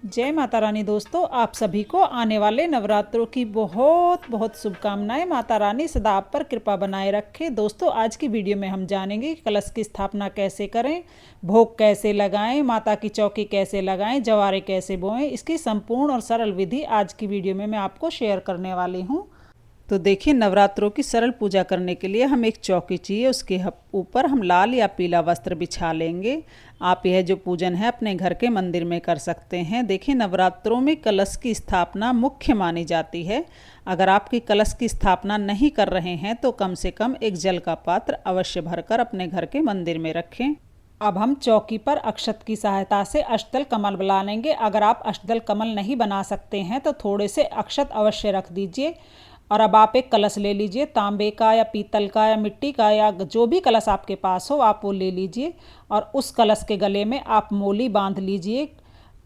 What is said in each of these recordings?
जय माता रानी। दोस्तों, आप सभी को आने वाले नवरात्रों की बहुत बहुत शुभकामनाएं। माता रानी सदा आप पर कृपा बनाए रखे। दोस्तों, आज की वीडियो में हम जानेंगे कि कलश की स्थापना कैसे करें, भोग कैसे लगाएं, माता की चौकी कैसे लगाएं, जवारे कैसे बोएं। इसकी संपूर्ण और सरल विधि आज की वीडियो में मैं आपको शेयर करने वाली हूँ। तो देखिए, नवरात्रों की सरल पूजा करने के लिए हम एक चौकी चाहिए, उसके ऊपर हम लाल या पीला वस्त्र बिछा लेंगे। आप यह जो पूजन है अपने घर के मंदिर में कर सकते हैं। देखिए, नवरात्रों में कलश की स्थापना मुख्य मानी जाती है। अगर आपकी कलश की स्थापना नहीं कर रहे हैं तो कम से कम एक जल का पात्र अवश्य भरकर अपने घर के मंदिर में रखें। अब हम चौकी पर अक्षत की सहायता से अष्टदल कमल बना लेंगे। अगर आप अष्टदल कमल नहीं बना सकते हैं तो थोड़े से अक्षत अवश्य रख दीजिए। और अब आप एक कलश ले लीजिए, तांबे का या पीतल का या मिट्टी का या जो भी कलश आपके पास हो आप वो ले लीजिए। और उस कलश के गले में आप मोली बांध लीजिए,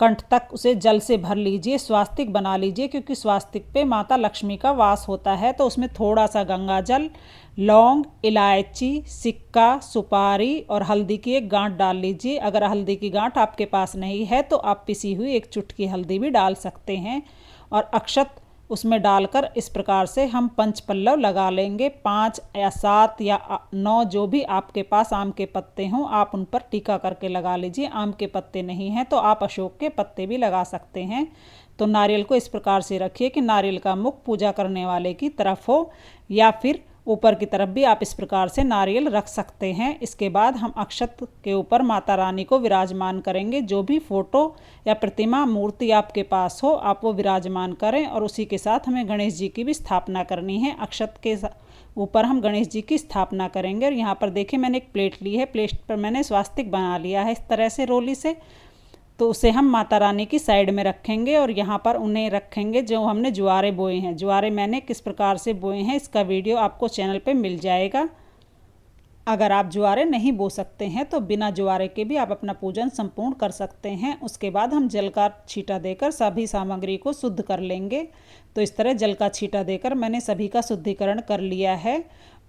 कंठ तक उसे जल से भर लीजिए, स्वास्तिक बना लीजिए, क्योंकि स्वास्तिक पे माता लक्ष्मी का वास होता है। तो उसमें थोड़ा सा गंगा जल, लौंग, इलायची, सिक्का, सुपारी और हल्दी की एक गांठ डाल लीजिए। अगर हल्दी की गांठ आपके पास नहीं है तो आप पिसी हुई एक चुटकी हल्दी भी डाल सकते हैं। और अक्षत उसमें डालकर इस प्रकार से हम पंच पल्लव लगा लेंगे। 5 या 7 या 9 जो भी आपके पास आम के पत्ते हों आप उन पर टीका करके लगा लीजिए। आम के पत्ते नहीं हैं तो आप अशोक के पत्ते भी लगा सकते हैं। तो नारियल को इस प्रकार से रखिए कि नारियल का मुख पूजा करने वाले की तरफ हो, या फिर ऊपर की तरफ भी आप इस प्रकार से नारियल रख सकते हैं। इसके बाद हम अक्षत के ऊपर माता रानी को विराजमान करेंगे। जो भी फोटो या प्रतिमा मूर्ति आपके पास हो आप वो विराजमान करें। और उसी के साथ हमें गणेश जी की भी स्थापना करनी है। अक्षत के ऊपर हम गणेश जी की स्थापना करेंगे। और यहाँ पर देखिए, मैंने एक प्लेट ली है, प्लेट पर मैंने स्वास्तिक बना लिया है इस तरह से रोली से। तो उसे हम माता रानी की साइड में रखेंगे और यहाँ पर उन्हें रखेंगे जो हमने ज्वारे बोए हैं। ज्वारे मैंने किस प्रकार से बोए हैं इसका वीडियो आपको चैनल पे मिल जाएगा। अगर आप ज्वारे नहीं बो सकते हैं तो बिना ज्वारे के भी आप अपना पूजन संपूर्ण कर सकते हैं। उसके बाद हम जल का छींटा देकर सभी सामग्री को शुद्ध कर लेंगे। तो इस तरह जल का छींटा देकर मैंने सभी का शुद्धिकरण कर लिया है।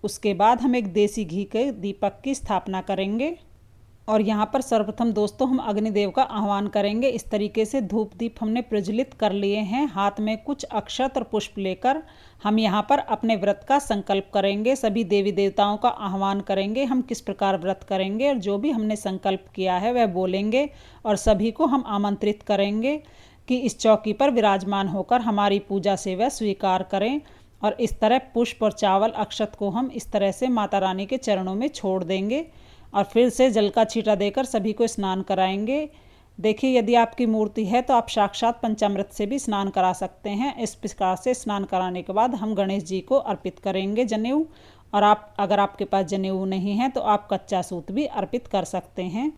उसके बाद हम एक देसी घी के दीपक की स्थापना करेंगे। और यहाँ पर सर्वप्रथम दोस्तों हम अग्निदेव का आह्वान करेंगे। इस तरीके से धूप दीप हमने प्रज्वलित कर लिए हैं। हाथ में कुछ अक्षत और पुष्प लेकर हम यहाँ पर अपने व्रत का संकल्प करेंगे। सभी देवी देवताओं का आह्वान करेंगे। हम किस प्रकार व्रत करेंगे और जो भी हमने संकल्प किया है वह बोलेंगे। और सभी को हम आमंत्रित करेंगे कि इस चौकी पर विराजमान होकर हमारी पूजा से वह स्वीकार करें। और इस तरह पुष्प और चावल अक्षत को हम इस तरह से माता रानी के चरणों में छोड़ देंगे। और फिर से जल का छींटा देकर सभी को स्नान कराएंगे। देखिए, यदि आपकी मूर्ति है तो आप साक्षात पंचामृत से भी स्नान करा सकते हैं। इस प्रकार से स्नान कराने के बाद हम गणेश जी को अर्पित करेंगे जनेऊ। और आप अगर आपके पास जनेऊ नहीं है तो आप कच्चा सूत भी अर्पित कर सकते हैं।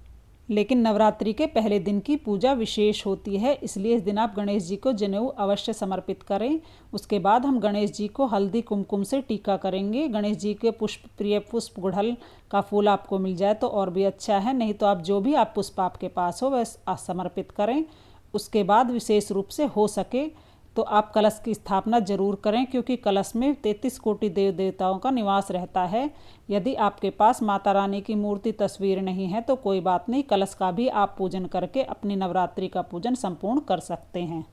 लेकिन नवरात्रि के पहले दिन की पूजा विशेष होती है, इसलिए इस दिन आप गणेश जी को जनेऊ अवश्य समर्पित करें। उसके बाद हम गणेश जी को हल्दी कुमकुम से टीका करेंगे। गणेश जी के पुष्प प्रिय पुष्प गुड़हल का फूल आपको मिल जाए तो और भी अच्छा है, नहीं तो आप जो भी आप पुष्प आपके पास हो वह समर्पित करें। उसके बाद विशेष रूप से हो सके तो आप कलश की स्थापना जरूर करें, क्योंकि कलश में 33 कोटि देव देवताओं का निवास रहता है। यदि आपके पास माता रानी की मूर्ति तस्वीर नहीं है तो कोई बात नहीं, कलश का भी आप पूजन करके अपनी नवरात्रि का पूजन संपूर्ण कर सकते हैं।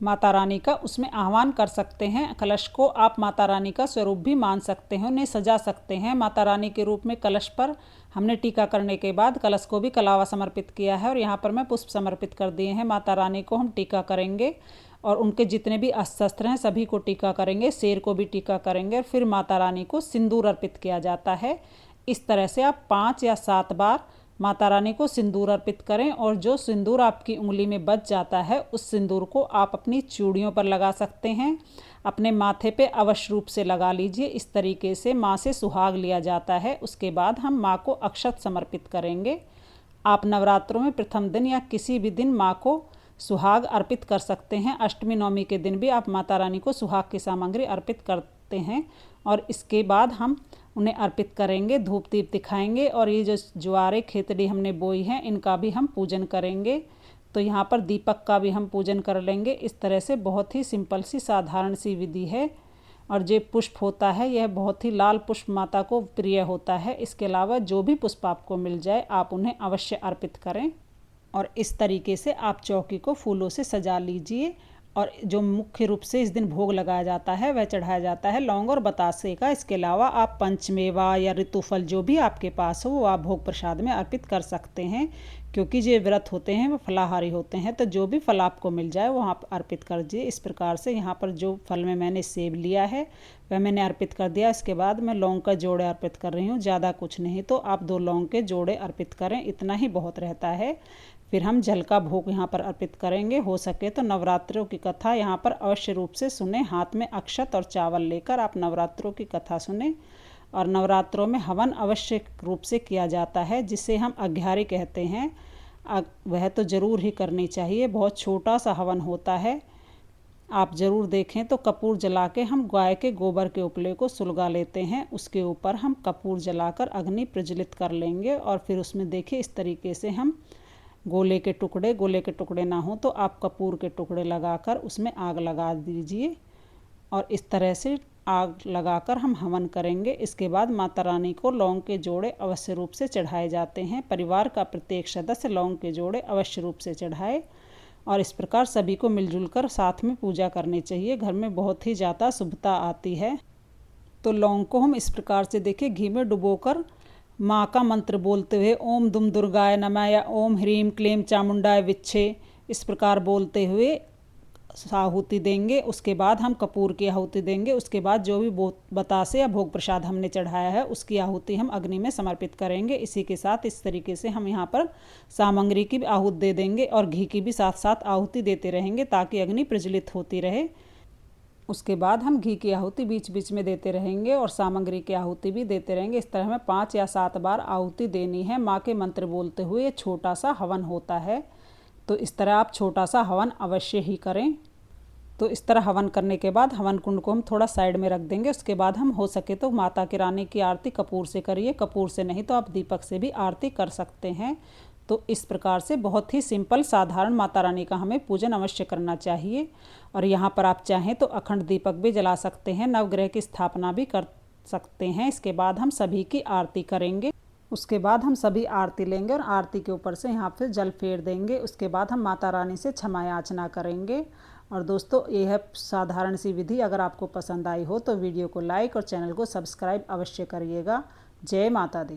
माता रानी का उसमें आह्वान कर सकते हैं। कलश को आप माता रानी का स्वरूप भी मान सकते हैं, उन्हें सजा सकते हैं माता रानी के रूप में। कलश पर हमने टीका करने के बाद कलश को भी कलावा समर्पित किया है और यहाँ पर मैं पुष्प समर्पित कर दिए हैं। माता रानी को हम टीका करेंगे और उनके जितने भी अस्त्र शस्त्र हैं सभी को टीका करेंगे, शेर को भी टीका करेंगे। और फिर माता रानी को सिंदूर अर्पित किया जाता है। इस तरह से आप 5 या 7 बार माता रानी को सिंदूर अर्पित करें। और जो सिंदूर आपकी उंगली में बच जाता है उस सिंदूर को आप अपनी चूड़ियों पर लगा सकते हैं, अपने माथे पे अवश्य रूप से लगा लीजिए। इस तरीके से माँ से सुहाग लिया जाता है। उसके बाद हम माँ को अक्षत समर्पित करेंगे। आप नवरात्रों में प्रथम दिन या किसी भी दिन माँ को सुहाग अर्पित कर सकते हैं। अष्टमी नवमी के दिन भी आप माता रानी को सुहाग की सामग्री अर्पित करते हैं। और इसके बाद हम उन्हें अर्पित करेंगे, धूप दीप दिखाएंगे। और ये जो ज्वारे खेतड़ी हमने बोई हैं इनका भी हम पूजन करेंगे। तो यहाँ पर दीपक का भी हम पूजन कर लेंगे। इस तरह से बहुत ही सिंपल सी साधारण सी विधि है। और जो पुष्प होता है यह बहुत ही लाल पुष्प माता को प्रिय होता है। इसके अलावा जो भी पुष्प आपको मिल जाए आप उन्हें अवश्य अर्पित करें। और इस तरीके से आप चौकी को फूलों से सजा लीजिए। और जो मुख्य रूप से इस दिन भोग लगाया जाता है वह चढ़ाया जाता है लौंग और बतासे का। इसके अलावा आप पंचमेवा या ऋतुफल जो भी आपके पास हो वो आप भोग प्रसाद में अर्पित कर सकते हैं, क्योंकि जो व्रत होते हैं वो फलाहारी होते हैं, तो जो भी फल आपको मिल जाए वो आप अर्पित कर दीजिए। इस प्रकार से यहाँ पर जो फल में मैंने सेब लिया है वह मैंने अर्पित कर दिया। इसके बाद मैं लौंग का जोड़े अर्पित कर रही हूँ, ज़्यादा कुछ नहीं, तो आप 2 लौंग के जोड़े अर्पित करें, इतना ही बहुत रहता है। फिर हम जल का भोग यहाँ पर अर्पित करेंगे। हो सके तो नवरात्रों की कथा यहाँ पर अवश्य रूप से सुने, हाथ में अक्षत और चावल लेकर आप नवरात्रों की कथा सुने। और नवरात्रों में हवन अवश्य रूप से किया जाता है, जिसे हम अघ्यारी कहते हैं, वह तो ज़रूर ही करनी चाहिए। बहुत छोटा सा हवन होता है, आप ज़रूर देखें। तो कपूर जला के हम गाय के गोबर के उपले को सुलगा लेते हैं, उसके ऊपर हम कपूर जलाकर अग्नि प्रज्वलित कर लेंगे। और फिर उसमें देखिए इस तरीके से हम गोले के टुकड़े ना हो तो आप कपूर के टुकड़े लगाकर उसमें आग लगा दीजिए। और इस तरह से आग लगाकर हम हवन करेंगे। इसके बाद माता रानी को लौंग के जोड़े अवश्य रूप से चढ़ाए जाते हैं। परिवार का प्रत्येक सदस्य लौंग के जोड़े अवश्य रूप से चढ़ाए। और इस प्रकार सभी को मिलजुल कर साथ में पूजा करनी चाहिए, घर में बहुत ही ज़्यादा शुभता आती है। तो लौंग को हम इस प्रकार से देखिए घी में डुबोकर माँ का मंत्र बोलते हुए ओम दुम दुर्गाय नमः या ओम ह्रीम क्लीम चामुंडाय विच्छे, इस प्रकार बोलते हुए आहुति देंगे। उसके बाद हम कपूर की आहुति देंगे। उसके बाद जो भी बतासे या भोग प्रसाद हमने चढ़ाया है उसकी आहुति हम अग्नि में समर्पित करेंगे। इसी के साथ इस तरीके से हम यहाँ पर सामग्री की भी आहुति दे देंगे और घी की भी साथ साथ आहुति देते रहेंगे ताकि अग्नि प्रज्वलित होती रहे। उसके बाद हम घी की आहुति बीच बीच में देते रहेंगे और सामग्री की आहुति भी देते रहेंगे। इस तरह हमें 5 या 7 बार आहुति देनी है। माँ के मंत्र बोलते हुए ये छोटा सा हवन होता है, तो इस तरह आप छोटा सा हवन अवश्य ही करें। तो इस तरह हवन करने के बाद हवन कुंड को हम थोड़ा साइड में रख देंगे। उसके बाद हम हो सके तो माता की रानी की आरती कपूर से करिए, कपूर से नहीं तो आप दीपक से भी आरती कर सकते हैं। तो इस प्रकार से बहुत ही सिंपल साधारण माता रानी का हमें पूजन अवश्य करना चाहिए। और यहाँ पर आप चाहें तो अखंड दीपक भी जला सकते हैं, नवग्रह की स्थापना भी कर सकते हैं। इसके बाद हम सभी की आरती करेंगे। उसके बाद हम सभी आरती लेंगे और आरती के ऊपर से यहाँ पे जल फेर देंगे। उसके बाद हम माता रानी से क्षमा याचना करेंगे। और दोस्तों ये है साधारण सी विधि। अगर आपको पसंद आई हो तो वीडियो को लाइक और चैनल को सब्सक्राइब अवश्य करिएगा। जय माता दी।